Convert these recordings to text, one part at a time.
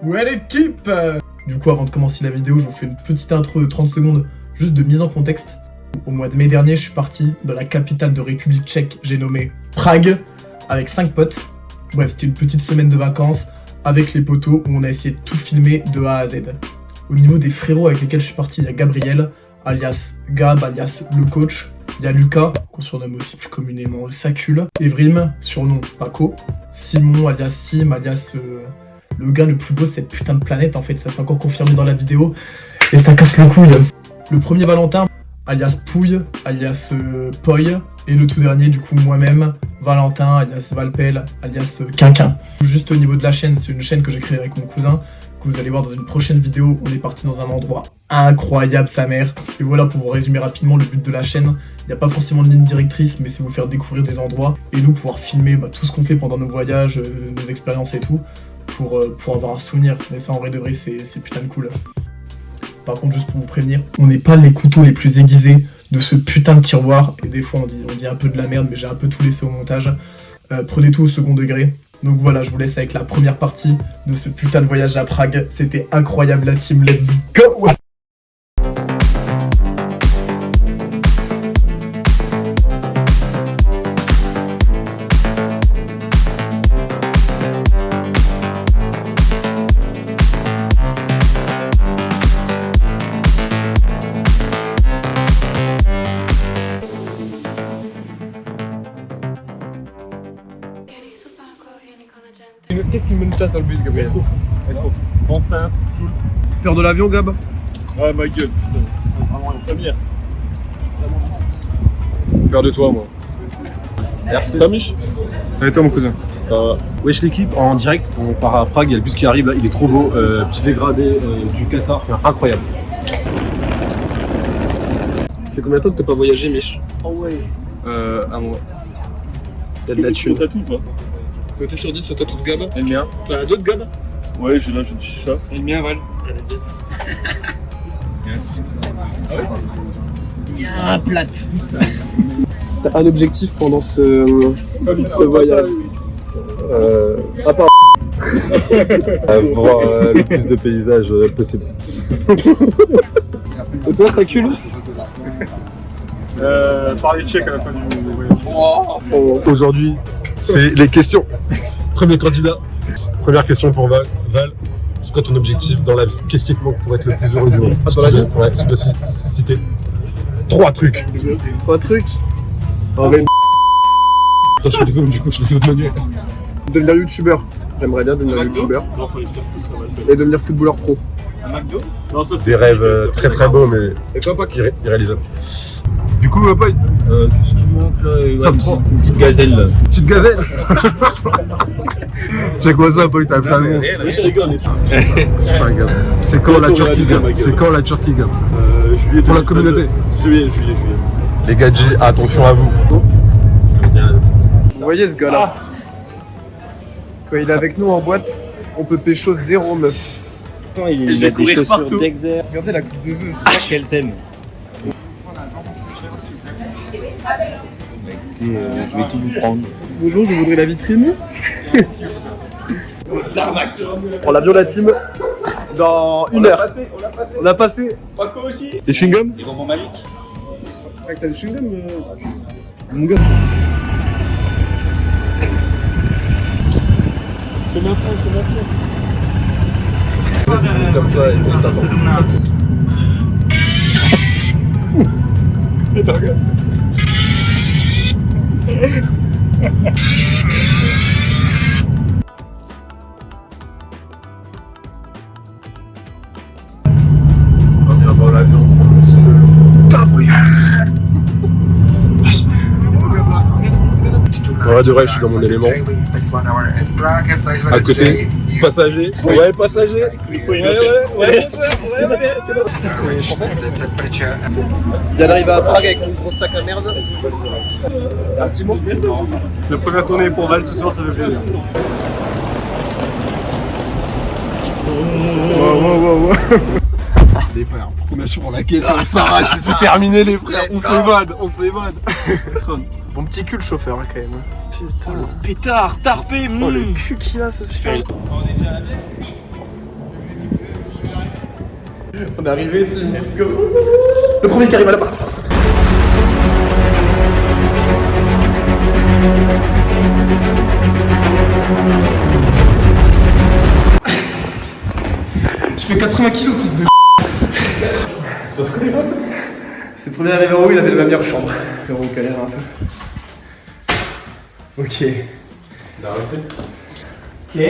Ouais l'équipe. Du coup, avant de commencer la vidéo, je vous fais une petite intro de 30 secondes, juste de mise en contexte. Au mois de mai dernier, je suis parti dans la capitale de République tchèque, j'ai nommé Prague, avec 5 potes. Bref, c'était une petite semaine de vacances, avec les potos, où on a essayé de tout filmer de A à Z. Au niveau des frérots avec lesquels je suis parti, il y a Gabriel, alias Gab, alias le coach. Il y a Lucas, qu'on surnomme aussi plus communément Sacul. Evrim, surnom Paco. Simon, alias Sim, alias le gars le plus beau de cette putain de planète, en fait, ça s'est encore confirmé dans la vidéo. Et ça casse les couilles. Le premier Valentin, alias Pouille, alias Poy. Et le tout dernier, du coup, moi-même, Valentin, alias Valpel, alias Quinquin. Juste au niveau de la chaîne, c'est une chaîne que j'ai créée avec mon cousin, que vous allez voir dans une prochaine vidéo. On est parti dans un endroit incroyable, sa mère. Et voilà, pour vous résumer rapidement le but de la chaîne, il n'y a pas forcément de ligne directrice, mais c'est vous faire découvrir des endroits et nous pouvoir filmer tout ce qu'on fait pendant nos voyages, nos expériences et tout, pour avoir un souvenir. Mais ça, en vrai de vrai, c'est putain de cool. Par contre, juste pour vous prévenir, on n'est pas les couteaux les plus aiguisés de ce putain de tiroir. Et des fois, on dit un peu de la merde, mais j'ai un peu tout laissé au montage. Prenez tout au second degré. Donc voilà, je vous laisse avec la première partie de ce putain de voyage à Prague. C'était incroyable la team, let's go! Qu'est-ce qui me chasse dans le bus, Gabriel? Être enceinte, Joule. Peur de l'avion, Gab? Ouais, ma gueule, putain, c'est vraiment une première. Peur de toi, moi. Merci. Ça, Mich? Allez, toi, mon cousin. Ça va. Wesh, l'équipe, en direct, on part à Prague, il y a le bus qui arrive, là, il est trop beau. Petit dégradé du Qatar, c'est incroyable. Ça fait combien de temps que t'as pas voyagé, Mich? Oh ouais. Un mois. Y'a de la thune. T'as tout, toi? Noté sur 10, t'as tout de Gab? Et le mien? T'en as d'autres, Gab? Ouais, j'ai là, j'ai une chicha. Et le mien, Val? Bien plate. C'était un objectif pendant ce voyage. À part Voir le plus de paysages possible. et toi, ça cule? Parler tchèque à la fin du voyage. Aujourd'hui, c'est les questions. Premier candidat. Première question pour Val. Val, c'est quoi ton objectif dans la vie? Qu'est-ce qui te manque pour être le plus heureux du monde? Dans la vie? Ouais, si tu dois citer 3 trucs. 3 trucs. En vrai, Attends, je fais les hommes du coup, je fais les autres manuels. devenir youtubeur. J'aimerais bien devenir youtubeur. Non, faut aller se faire foutre, ça va le faire. Et devenir footballeur pro. Un McDo? Non, ça c'est. Des rêves très très beaux, mais Et toi, pas irréalisables. Du coup, Boy, Qu'est-ce qui manque là? top 3. Une petite gazelle là. Petite gazelle. C'est quoi ça, Boy? T'as plein de monstres. Oui, je rigole. Putain, gars. C'est quand la Turquie, gars? C'est quand la Turquie, gars? Juillet. Pour la communauté. Juillet. Les gadgets, attention à vous. Vous voyez ce gars-là? Quand il est avec nous en boîte, on peut pécho 0 meuf. Il a des chaussures d'Exer. Regardez la coupe de vœux. Qu'elle t'aime. Je vais tout vous prendre. Bonjour, je voudrais la vitrine. On prend l'avion de la team dans 1 heure. On a passé. Paco aussi. Les chewing-gums? Et Bonbon Malik. T'as le chewing-gum, mon gars. C'est maintenant. Comme ça, et on t'attend. Attends, regarde. On vient dans l'avion, monsieur Gabriel. Ouais, de vrai, je suis dans mon élément. À côté, passager. Ouais, passager. Ouais. Il vient d'arriver à Prague avec une grosse sac à merde. Un petit mot. La première tournée pour Val ce soir, ça fait plaisir. Wow. Les frères, on a sur la caisse, on s'arrache, c'est terminé les frères, on s'évade. Bon petit cul le chauffeur quand même. Putain. Pétard, tarpé, Oh le cul qu'il a ce chien. On est arrivé, c'est une... Let's go. Le premier qui arrive à l'appart. Je fais 80 kilos, fils de... C'est pas ce qu'on est là. C'est le premier arrivé en haut, il avait la meilleure chambre. Frérot, galère un peu. Ok. Il a réussi. Ok.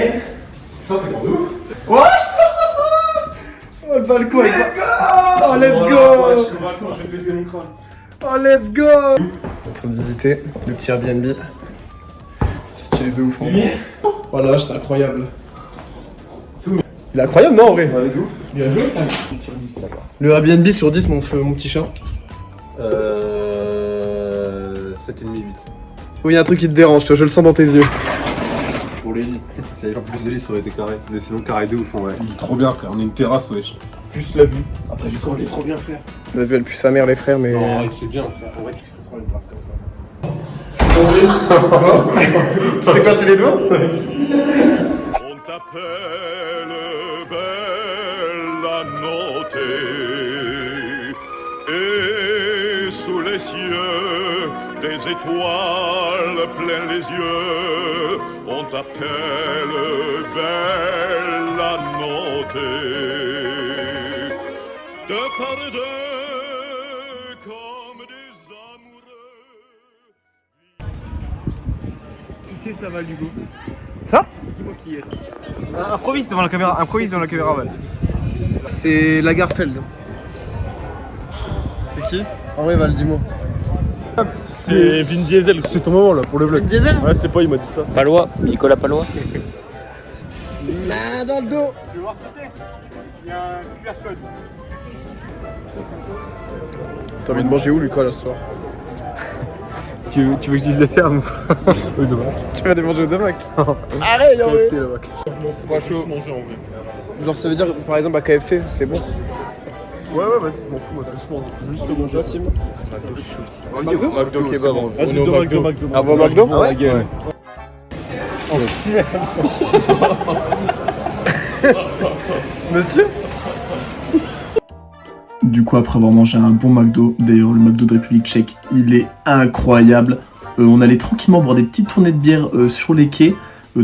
Putain, c'est grand de ouf. What? Oh le balcon avec... Let's go. Oh let's go. Je suis balcon, j'ai pété mon crâne. Oh let's go. On est en train de visiter le petit Airbnb. C'est stylé de ouf. Oh la vache, c'est incroyable. Il est incroyable, non en vrai? Bien joué, quand même. Le Airbnb sur 10, mon petit chat. 7,5, 8. Oui, il y a un truc qui te dérange, toi, je le sens dans tes yeux. Pour les lits. S'il y avait plus de lits, ça aurait été carré. Mais sinon, carré de ouf, ouais. Il est trop bien, frère. On est une terrasse, wesh. Juste la vue. Après, du coup, il est trop bien, frère. La vue, elle pue sa mère, les frères, mais. Non, c'est bien, frère. En vrai, tu fais trop une terrasse comme ça. Tu t'es cassé les doigts? On t'appelle Bellanotte et sous les cieux des étoiles plein les yeux, on t'appelle Bellanotte. De part et deux comme des amoureux. Qui c'est ça, Val Hugo? Ça? Dis-moi qui est-ce. Improvise devant la caméra, Val. C'est Lagerfeld. C'est qui? En vrai, Val, dis-moi. C'est Vin Diesel, c'est ton moment là pour le vlog. Vin Diesel? Ouais, c'est pas, il m'a dit ça. Palois, Nicolas Palois. Main dans le dos. Tu veux voir qui c'est? Il y a un QR code. T'as envie de manger où, Lucas, là, ce soir? Tu veux que je dise les termes ou pas? Oui, demain. Tu vas aller manger au Damac? Arrête, y'a KFC, le bac. Pas chaud. Manger en vrai. Genre, ça veut dire, par exemple, à KFC, c'est bon? Ouais, vas-y, je m'en fous, moi, je mange. Juste le manger. Toi, Sim? Vas-y, McDo kebab. Vas-y, au McDo. Ah bon, McDo? Ah ouais, gueule. Monsieur? Du coup, après avoir mangé un bon McDo, d'ailleurs le McDo de République Tchèque, il est incroyable. On allait tranquillement boire des petites tournées de bière sur les quais,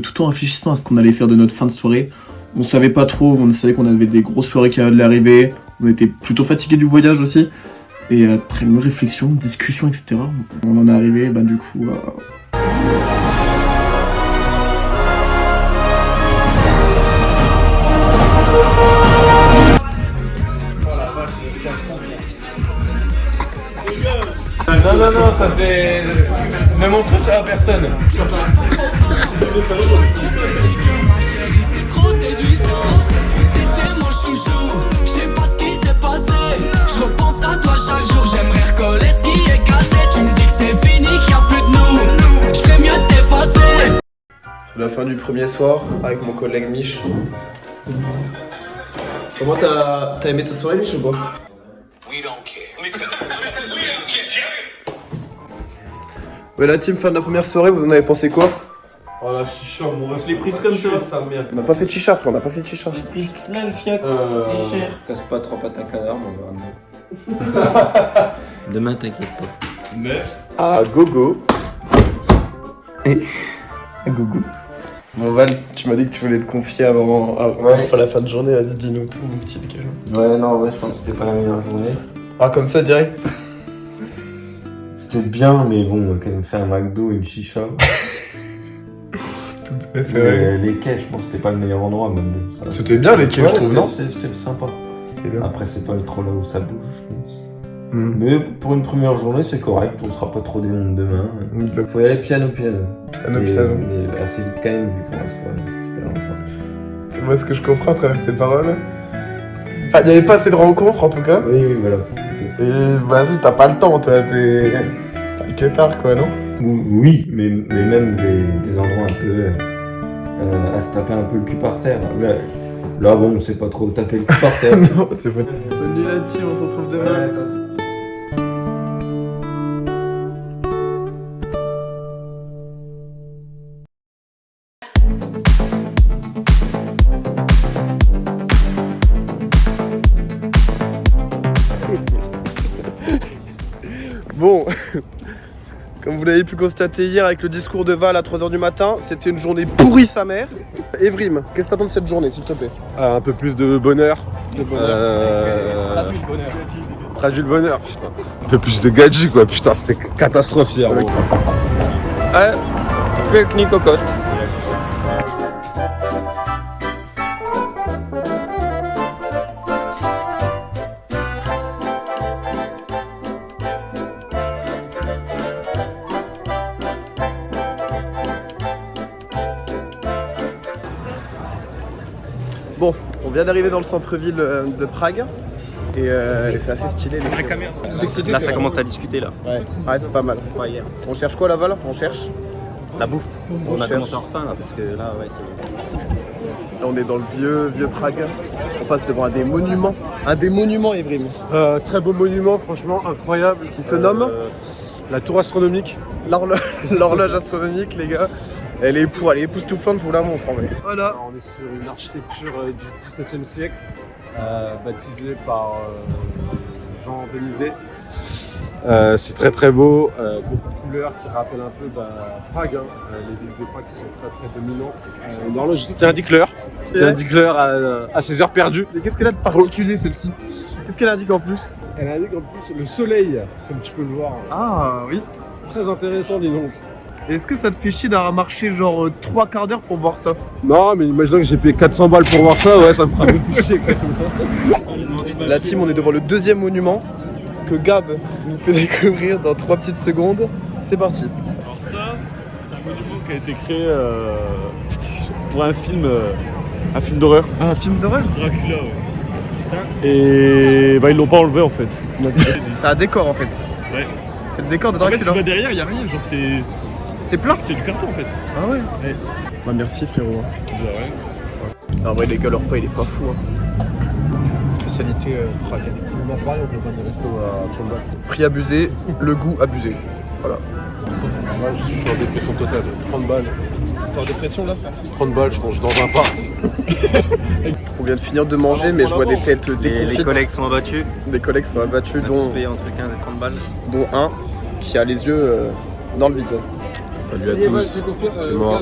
tout en réfléchissant à ce qu'on allait faire de notre fin de soirée. On savait pas trop, on savait qu'on avait des grosses soirées qui allaient arriver, on était plutôt fatigués du voyage aussi. Et après une réflexion, une discussion, etc., on en est arrivé, du coup... Non, ça c'est... Ne montre ça à personne. Trop séduisant, t'étais mon chouchou. Je sais pas ce qui s'est passé. Je repense à toi chaque jour. J'aimerais recoller ce qui est cassé. Tu me dis que c'est fini, qu'il y a plus de nous. Je fais mieux de t'effacer. C'est la fin du premier soir avec mon collègue Mich. Comment t'as aimé ta soirée, Mich, ou pas? Ouais, la team fan de la première soirée, vous en avez pensé quoi? Oh la chicha, mon rêve. Les prises comme ça. Sa mère. On n'a pas fait de chicha, frère, on n'a pas fait de chicha. Plein de fiac, c'est cher. Casse pas trop à ta canard, mon gars. Demain, t'inquiète pas. Ah, gogo. Et... gogo. Bon, Val, tu m'as dit que tu voulais te confier avant la fin de journée. Vas-y, dis-nous tout, mon petit gars. Ouais, non, en vrai, je pense que c'était pas la meilleure journée. Ah, comme ça, direct? C'était bien, mais bon, quand même faire un McDo et une chicha. C'est vrai. Les quais, je pense que c'était pas le meilleur endroit, même. Ça- C'était bien, les quais, Ouais, je trouve, non? C'était sympa. C'était bien. Après, c'est pas trop là où ça bouge, je pense. Mm. Mais pour une première journée, c'est correct. On sera pas trop démonté demain. Exact. Faut y aller piano. Piano, Mais- piano. Mais assez vite quand même, vu qu'on reste pas super longtemps. C'est moi ce que je comprends à travers tes paroles. Enfin, il n'y avait pas assez de rencontres, en tout cas. Oui, voilà. Et vas-y, t'as pas le temps, toi, t'es que tard, quoi, non? Oui, mais même des endroits un peu à se taper un peu le cul par terre. Là bon, on sait pas trop taper le cul par terre. Non, c'est pas... Bonne nuit là-dessus, on se retrouve demain. Bon, comme vous l'avez pu constater hier avec le discours de Val à 3h du matin, c'était une journée pourrie sa mère. Evrim, qu'est-ce que t'attends de cette journée, s'il te plaît? Un peu plus de bonheur. Traduis le bonheur, putain. Un peu plus de gadget, quoi, putain, c'était catastrophe hier. Gros. Avec une cocotte. Bon, on vient d'arriver dans le centre-ville de Prague. Et c'est assez stylé. Les caméra. Tout excité. Là, ça commence à discuter là. Ouais, c'est pas mal. Ouais, hier. On cherche quoi, Laval? On cherche. La bouffe. On a cherche. commencé à avoir faim là parce que là, ouais, c'est. Là, on est dans le vieux Prague. On passe devant un des monuments. Un des monuments, Evrim. Très beau monument, franchement, incroyable. Qui se nomme la tour astronomique. L'horloge astronomique, les gars. Elle est époustouflante, je vous la montre en vrai. Voilà. On est sur une architecture du XVIIe siècle, baptisée par Jean Denizet. C'est très très beau, beaucoup de couleurs qui rappellent un peu Prague, les villes de Prague qui sont très très dominantes. L'horloge qui indique l'heure, à ses heures perdues. Mais qu'est-ce qu'elle a de particulier celle-ci? Qu'est-ce qu'elle indique en plus? Elle indique en plus le soleil, comme tu peux le voir. Ah oui. Très intéressant, dis donc. Est-ce que ça te fait chier d'avoir marché genre 3 quarts d'heure pour voir ça? Non, mais imaginons que j'ai payé 400 balles pour voir ça, ouais, ça me fera un peu plus chier quand même. La team, on est devant le deuxième monument que Gab nous fait découvrir dans 3 petites secondes. C'est parti. Alors ça, c'est un monument qui a été créé pour un film d'horreur. Un film d'horreur? Dracula, ouais. Et bah ils l'ont pas enlevé en fait. C'est un décor en fait. Ouais. C'est le décor de En fait, tu Dracula. vois derrière, y a rien, genre C'est plat? c'est du carton en fait. Ah ouais? Ouais. Bah merci frérot. Bah ouais. En vrai les gars, leur repas il est pas fou. Spécialité Prague. On en parle, on peut faire des restos à 30 balles. Prix abusé, le goût abusé. Voilà. Moi, je suis en dépression totale. 30 balles. T'es en dépression là? 30 balles, je mange dans un parc. On vient de finir de manger, mais je vois des têtes déconfites. Les collègues sont abattus. Des collègues sont abattus, On a tous payé entre 15 et 30 balles. dont un qui a les yeux dans le vide. Salut à tous, c'est moi.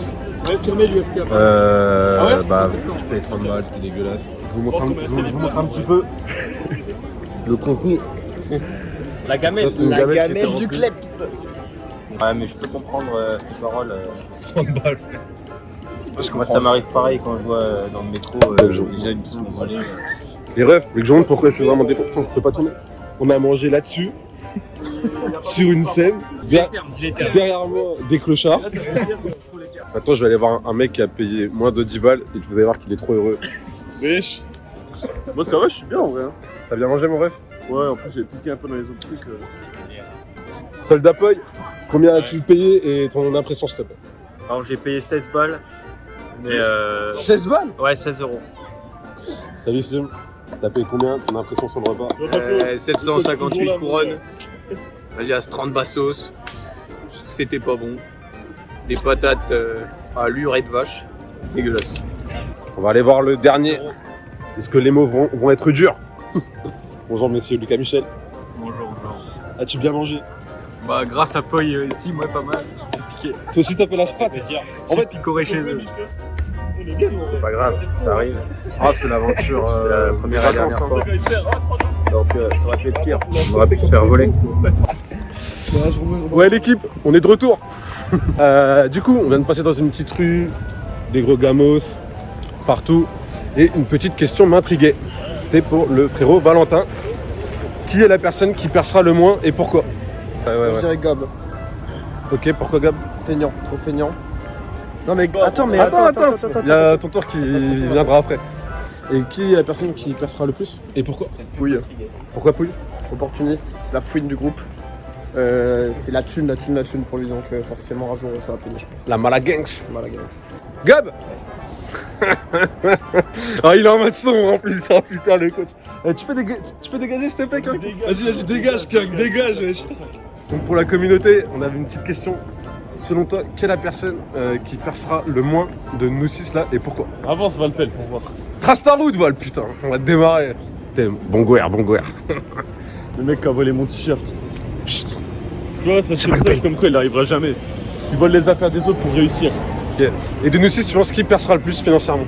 Bah, je paye 30 balles, c'était dégueulasse. Je vous montre un petit peu le contenu. La gamelle. Ça, c'est une La gamelle qui était gamelle du remplie. Kleps. Ouais, mais je peux comprendre ces paroles. 30 balles. Moi, ça m'arrive pareil quand je vois dans le métro les jeunes qui sont volés. Les refs, mais que je montre pourquoi je suis vraiment décontent, je peux pas tourner. On a mangé là-dessus, sur une scène, derrière moi des clochards. Maintenant, je vais aller voir un mec qui a payé moins de 10 balles et vous allez voir qu'il est trop heureux. Wesh. Moi ça va, je suis bien en vrai. T'as bien mangé, mon ref? Ouais, en plus j'ai piqué un peu dans les autres trucs. Soldat Poy, combien as-tu payé et ton impression, s'il te plaît? Alors j'ai payé 16 balles. Mais 16 balles? ouais, 16 €. Salut Sim, t'as payé combien? Ton impression sur le repas? 758 couronnes, alias 30 bastos. C'était pas bon. Des patates à l'urée de vache. Dégueulasse. On va aller voir le dernier. Est-ce que les mots vont être durs? Bonjour messieurs, Lucas Michel. Bonjour. As-tu bien mangé? Bah grâce à Poy ici, moi pas mal. J'ai piqué. Toi aussi t'as fait la strat? En fait, picoré chez eux. C'est pas grave, ça arrive. Ah, c'est l'aventure La première et dernière fois. hein. Donc ça aurait pu être pire. On aurait pu se faire voler. Ouais l'équipe, on est de retour. Du coup, on vient de passer dans une petite rue, des gros gamos partout. Et une petite question m'intriguait. C'était pour le frérot Valentin. Qui est la personne qui percera le moins et pourquoi? Je dirais Gab. Ok, pourquoi Gab? Feignant, trop feignant. Non mais attends, Il y a ton tour qui viendra après. Et qui est la personne qui percera le plus et pourquoi? Pouille. Pourquoi Pouille? Opportuniste, c'est la fouine du groupe. C'est la thune pour lui, donc forcément un jour ça va payer, je pense. La Malagangs. Malaga. Gab. Ah, il est en mode sombre en plus, oh putain le coach. Tu peux dégager s'il te plaît, Kang? Vas-y, dégage Kang, dégage wesh. Donc pour la communauté, on avait une petite question. Selon toi, quelle est la personne qui percera le moins de nous 6 là et pourquoi? Avance Valpel pour voir. Trace ta route Val, putain, on va démarrer. Bon goer. Le mec qui a volé mon t-shirt. Tu vois, ça c'est une preuve comme quoi il n'arrivera jamais. Ils volent les affaires des autres pour réussir. Ok. Et de nous six, tu penses qui percera le plus financièrement?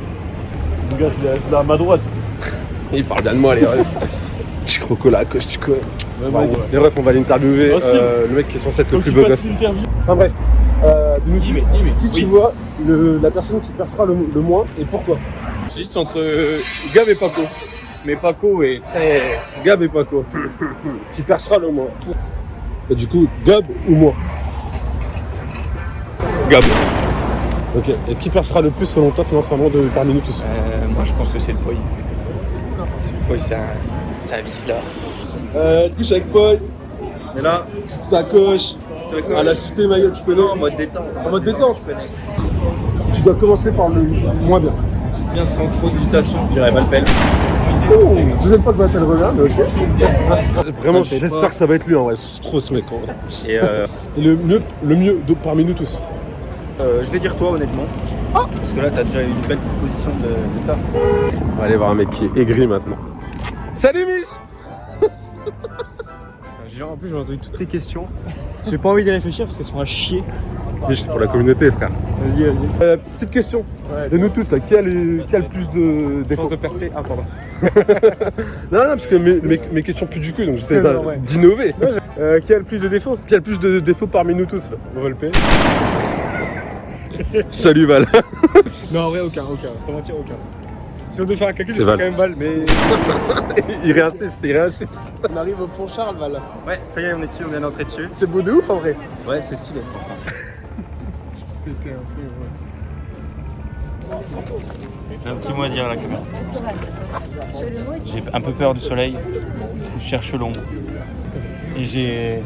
Le gars, il est là à ma droite. Il parle bien de moi, les refs. Je croco la coche, tu connais. Ouais, bon, ouais. Les refs, on va l'interviewer. Aussi. Le mec qui est censé être le Faut plus qu'il beau fasse gosse. une interview. Enfin bref, de nous six, Oui. qui tu vois la personne qui percera le moins et pourquoi? Juste entre Gab et Paco. Mais Paco est très. Gab et Paco. Qui percera le moins? Et du coup, Gab ou moi? Gab. Ok. Et qui percera le plus selon toi financièrement parmi nous tous? Moi je pense que c'est le Poi. Le Poi c'est un vicelard. Couche avec Paul. Et là, petite sacoche. À la cité, ma gueule, tu connais? En mode détente. En mode détente. Tu dois commencer par le moins bien. Bien sans trop d'hésitation, je dirais Valpel. Oh, deuxième fois que Battle revient, mais ok. Vraiment, j'espère que ça va être lui en vrai. C'est trop ce mec. En vrai. Et le mieux parmi nous tous. Je vais dire toi honnêtement. Parce que là t'as déjà une belle proposition de taf. On va aller voir un mec qui est aigri maintenant. Salut Miss. En plus j'ai entendu toutes tes questions. J'ai pas envie d'y réfléchir parce qu'elles sont à chier. C'est pour la communauté, frère. Vas-y. Petite question. De nous tous, là, qui a le plus de défauts? De percer. Ah pardon. Non, parce que mes questions puent du cul, donc j'essaie Non, ouais. d'innover. Qui a le plus de défauts? Qui a le plus de défauts parmi nous tous là? On va le payer. Salut Val. Non en vrai aucun. Sans mentir aucun. Si on devait faire un calcul, C'est je ferais Val. quand même Val, mais. il réinsiste. On arrive au pont Charles, Val. Ouais, ça y est, on est dessus, on vient d'entrer dessus. C'est beau de ouf en vrai. Ouais, c'est stylé, franchement. Péter un peu, J'ai un petit mot à dire à la caméra. J'ai un peu peur du soleil, je cherche l'ombre. Et j'ai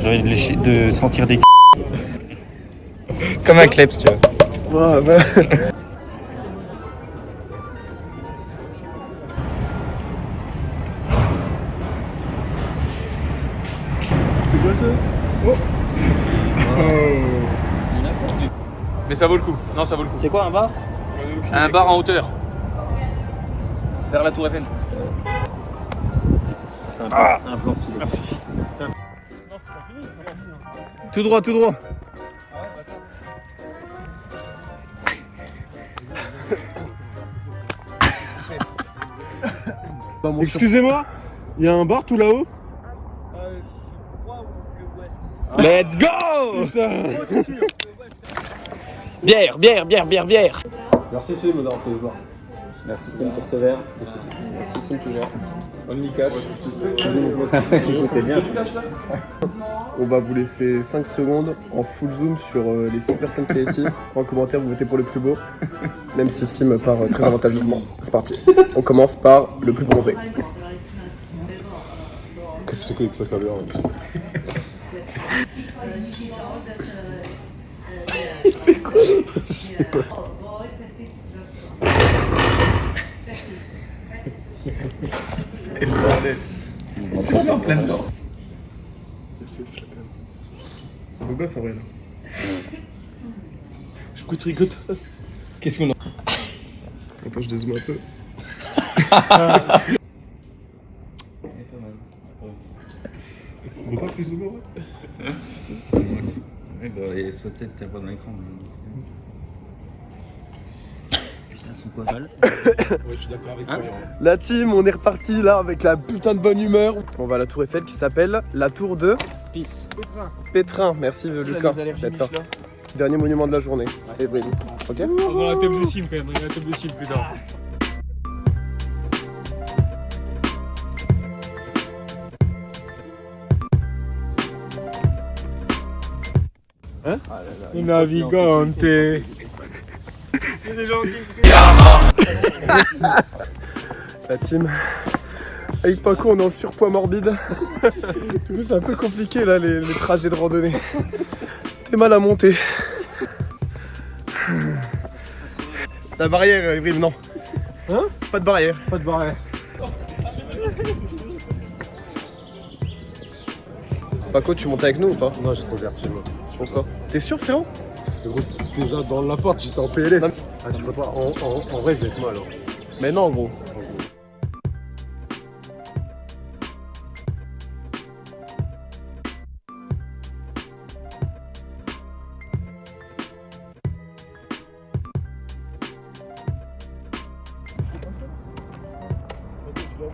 envie de sentir des comme un kleps, tu vois. Ouais, bah. C'est quoi ça? Mais ça vaut le coup. Non, ça vaut le coup. C'est quoi un bar? Un bar en hauteur. Vers la Tour Eiffel. C'est un plan stylé. Merci. Tout droit. Excusez-moi, il y a un bar tout là-haut? Let's go! Bière. Merci Sim d'avoir fait ce bar. Merci Sim pour ce verre. Merci Sim, tu gères. Only cash. J'écoutais bien. On va vous laisser 5 secondes en full zoom sur les 6 personnes qui sont ici. En commentaire, vous votez pour le plus beau. Même si Sim part très avantageusement. C'est parti. On commence par le plus bronzé. Qu'est-ce que tu fais avec sa caméra en plus? Il fait quoi? Je sais pas. C'est en plein dedans. Beau gosse en vrai là. Je coûte rigote. Qu'est-ce qu'on a? Attends, je dézoome un peu. On veut pas plus de mots? Ouais, bah, et sa tête, t'es pas dans l'écran. Putain, son quoi mal? Ouais, je suis d'accord avec toi. La team, on est reparti là avec la putain de bonne humeur. On va à la tour Eiffel qui s'appelle la tour de Pisse. Pétrin. Merci Lucas. d'être là. Dernier monument de la journée. Evelyne. Ok. On va la table de sim quand même, on va la table de sim plus tard. Hein? Navigante. La team. Avec Paco, on est en surpoids morbide. Du coup, c'est un peu compliqué là, les trajets de randonnée. T'es mal à monter. La barrière, Evelyne, non. Hein? Pas de barrière. Pas de barrière. Paco, tu montes avec nous ou pas? Non, j'ai trop le vertige moi. Pourquoi? T'es sûr, frérot? Gros, déjà dans l'appart, j'étais en PLS. Ah, je peux pas. En vrai, je vais être mal. Hein. Mais non, gros.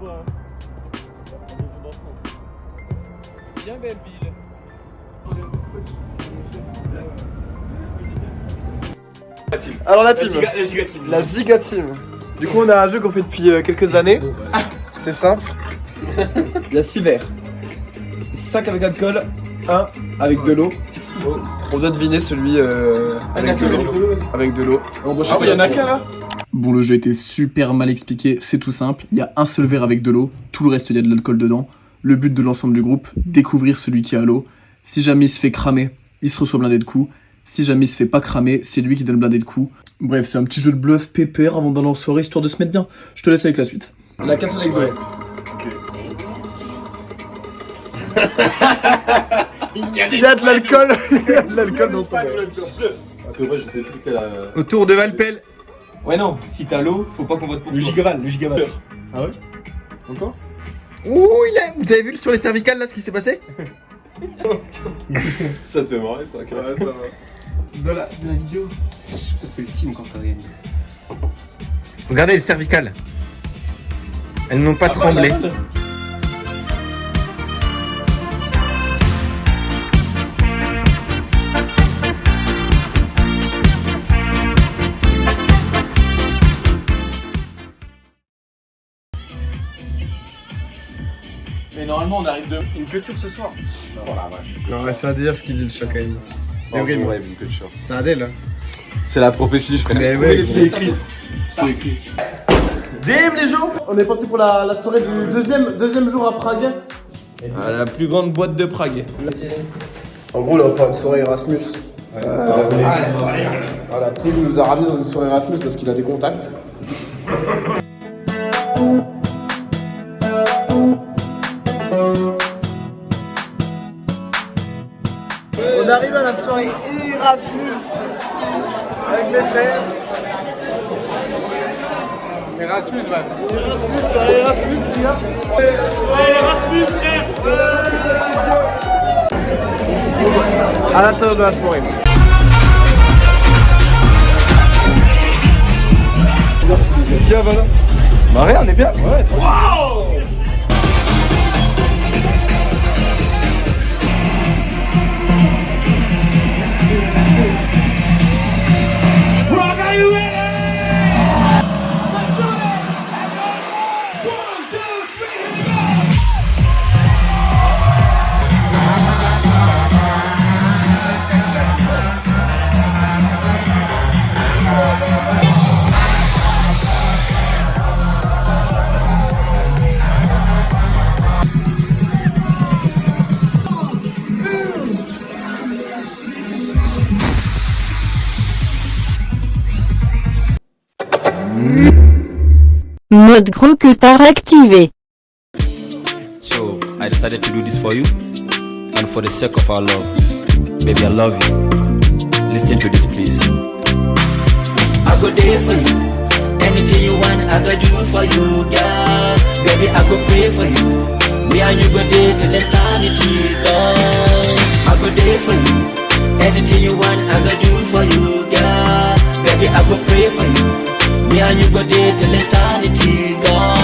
pas. Bien Belleville. Alors la team, la giga team. Du coup on a un jeu qu'on fait depuis quelques années. C'est simple. Il y a 6 verres. 5 avec alcool, 1 avec de l'eau. On doit deviner celui avec de l'eau. Avec de l'eau. Ah oui, y'en a qu'un là. Bon, le jeu était super mal expliqué, c'est tout simple. Il y a un seul verre avec de l'eau, tout le reste il y a de l'alcool dedans. Le but de l'ensemble du groupe, découvrir celui qui a l'eau. Si jamais il se fait cramer, il se reçoit blindé de coups. Si jamais il se fait pas cramer, c'est lui qui donne blindé de coups. Bref, c'est un petit jeu de bluff pépère avant d'aller en soirée histoire de se mettre bien. Je te laisse avec la suite. La casse avec de l'eau. Il y a de l'alcool. Il y a de l'alcool dans son verre. Après, moi, je sais plus quelle. Autour de Valpel. Ouais non, si t'as l'eau, faut pas qu'on vote pour toi. Le gigaval. Ah ouais? Encore? Ouh, vous avez vu sur les cervicales là ce qui s'est passé? Ça te fait marrer, ça. Ouais, ça va. De la vidéo. C'est le sim quand t'as réalisé. Regardez les cervicales. Elles n'ont pas tremblé. Mais normalement, on arrive de une culture ce soir. Non, mais c'est un délire ce qu'il dit le chat quand même. C'est horrible. Ouais, une culture. C'est un délire. C'est la prophétie, frère. Mais ouais, C'est écrit. C'est écrit. Dame les gens. On est parti pour la soirée du deuxième jour à Prague. À la plus grande boîte de Prague. En gros là on part une soirée Erasmus. Voilà, Poul nous a ramené dans une soirée Erasmus parce qu'il a des contacts. On arrive à la soirée Erasmus avec mes frères. Erasmus, man. Erasmus, soirée Erasmus, les gars. Erasmus, frère. À l'intérieur de la soirée. Qu'est-ce qu'il y a, Val? Bah rien, on est bien. Ouais. Wow. Mode gros que t'as activé. So, I decided to do this for you and for the sake of our love. Baby, I love you. Listen to this, please. I go there for you. Anything you want, I go do for you, girl. Baby, I go pray for you. Me and you go there till eternity, girl. I go there for you. Anything you want, I go do for you, girl. Baby, I go pray for you. Me and you go there till eternity gone.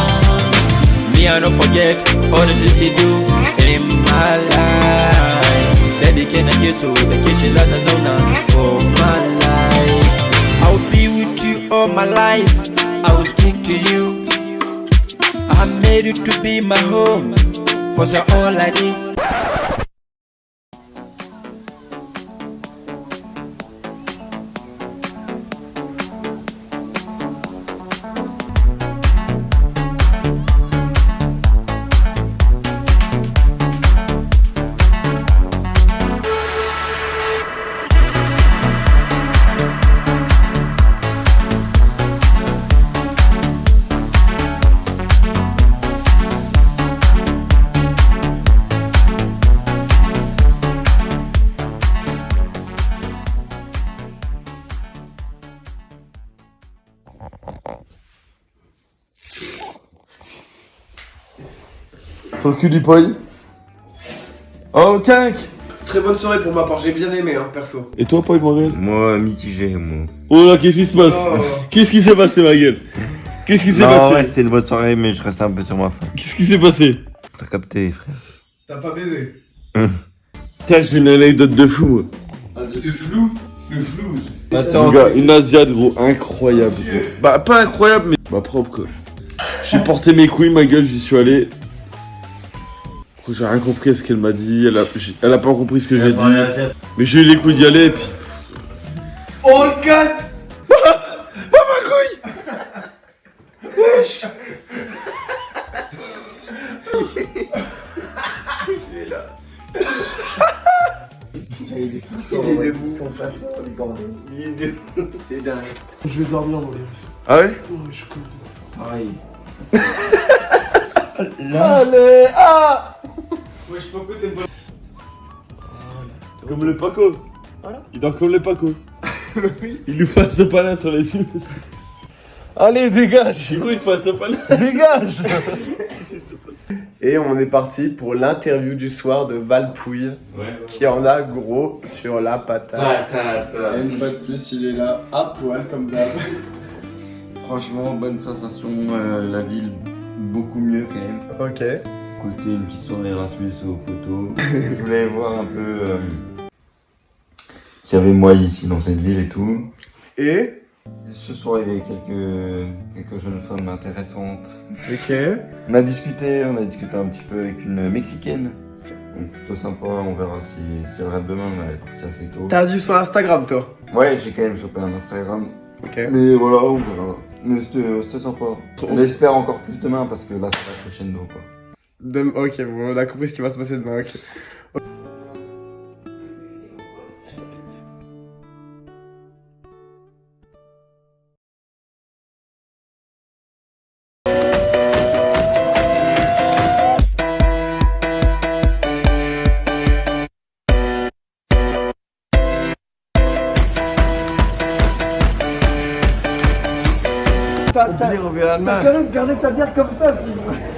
Me I don't forget all the things you do in my life. Baby, can I kiss you? The kitchen's at the zone for my life. I'll be with you all my life. I will stick to you. I made it to be my home, 'cause you're all I need. Sur le cul du poil. Oh, tank. Très bonne soirée pour ma part, j'ai bien aimé, hein, perso. Et toi, Paul Morel? Moi, mitigé, moi. Oh là, qu'est-ce qui se passe? Qu'est-ce qui s'est passé, ma gueule? Qu'est-ce qui s'est Non, passé? ouais, c'était une bonne soirée, mais je restais un peu sur ma faim. Qu'est-ce qui s'est passé? T'as capté, frère. T'as pas baisé? Tiens, j'ai une anecdote de fou, moi. Vas-y. Le flou. Attends, gars, une Asiate, gros, incroyable, gros. Bah, pas incroyable, mais bah, propre, quoi. J'ai porté mes couilles, ma gueule, j'y suis allé. Gros, j'ai rien compris à ce qu'elle m'a dit, elle a pas compris ce que j'ai dit. Mais j'ai eu les couilles d'y aller, et puis... Oh le cat. ma couille. Wesh. Putain, il est fou, il est debout. Ils sont pas forts, les bordels. Il est debout. C'est dingue. Je vais dormir, mon gars. Ah ouais? Oh, je colle. Pareil. Allez, ah. Ouais, je peux pas t'aimes pas. Comme le Paco. Voilà. Il dort comme le Paco. Il nous passe le palin sur les yeux. Allez, dégage. Il passe le palin. Dégage. Et on est parti pour l'interview du soir de Valpouille, qui en a gros sur la patate. Et une fois de plus, il est là, à poil comme d'hab. Franchement, bonne sensation. La ville, beaucoup mieux quand même. Ok. Côté une petite soirée Erasmus au poteau. Je voulais voir un peu s'il y avait moi ici dans cette ville et tout. Et ce soir, il y avait quelques jeunes femmes intéressantes. ok. On a discuté un petit peu avec une Mexicaine. Donc plutôt sympa, on verra si elle rêve demain, mais elle est partie assez tôt. T'as vu sur Instagram, toi? Ouais, j'ai quand même chopé un Instagram. Ok. Mais voilà, on verra. Mais c'était sympa. On espère encore plus demain parce que là, c'est la crescendo quoi. Ok, bon, on a compris ce qui va se passer demain, ok. T'as quand même gardé ta bière comme ça, Sim.